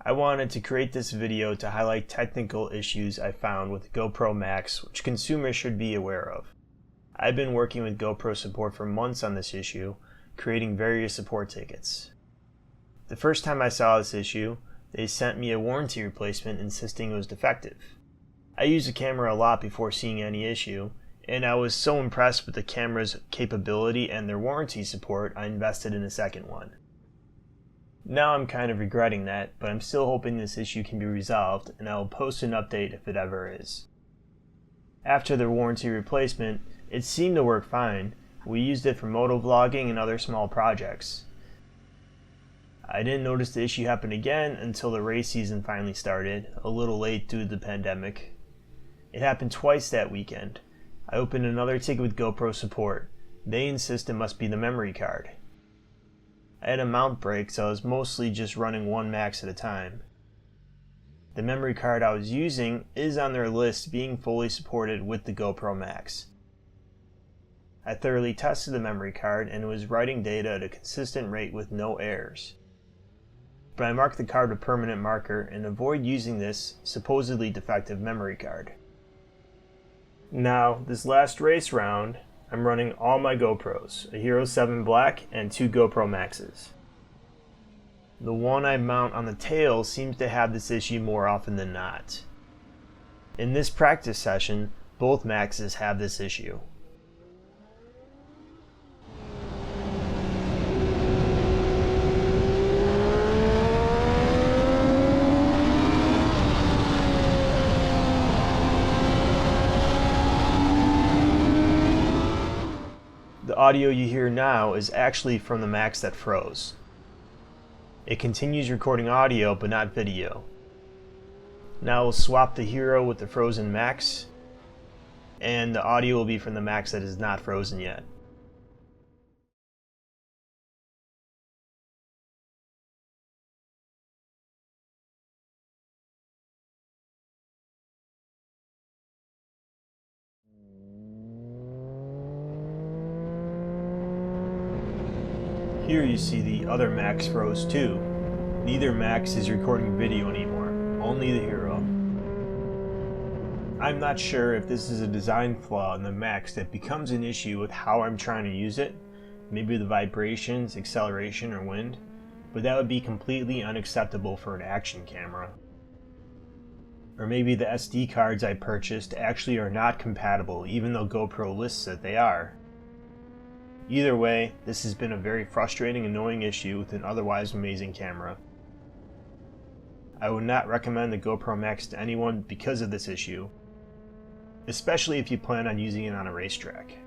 I wanted to create this video to highlight technical issues I found with GoPro Max which consumers should be aware of. I've been working with GoPro support for months on this issue, creating various support tickets. The first time I saw this issue, they sent me a warranty replacement insisting it was defective. I use the camera a lot before seeing any issue, and I was so impressed with the camera's capability and their warranty support I invested in a second one. Now I'm kind of regretting that, but I'm still hoping this issue can be resolved, and I will post an update if it ever is. After the warranty replacement, it seemed to work fine. We used it for motovlogging and other small projects. I didn't notice the issue happen again until the race season finally started, a little late due to the pandemic. It happened twice that weekend. I opened another ticket with GoPro support. They insist it must be the memory card. I had a mount break, so I was mostly just running one max at a time. The memory card I was using is on their list being fully supported with the GoPro Max. I thoroughly tested the memory card and it was writing data at a consistent rate with no errors. But I marked the card with permanent marker and avoid using this supposedly defective memory card. Now, this last race round, I'm running all my GoPros, a Hero 7 Black and 2 GoPro Maxes. The one I mount on the tail seems to have this issue more often than not. In this practice session, both Maxes have this issue. The audio you hear now is actually from the Max that froze. It continues recording audio but not video. Now we'll swap the Hero with the frozen Max, and the audio will be from the Max that is not frozen yet. Here you see the other Max froze too. Neither Max is recording video anymore, only the Hero. I'm not sure if this is a design flaw in the Max that becomes an issue with how I'm trying to use it, maybe the vibrations, acceleration, or wind, but that would be completely unacceptable for an action camera. Or maybe the SD cards I purchased actually are not compatible even though GoPro lists that they are. Either way, this has been a very frustrating, annoying issue with an otherwise amazing camera. I would not recommend the GoPro Max to anyone because of this issue, especially if you plan on using it on a racetrack.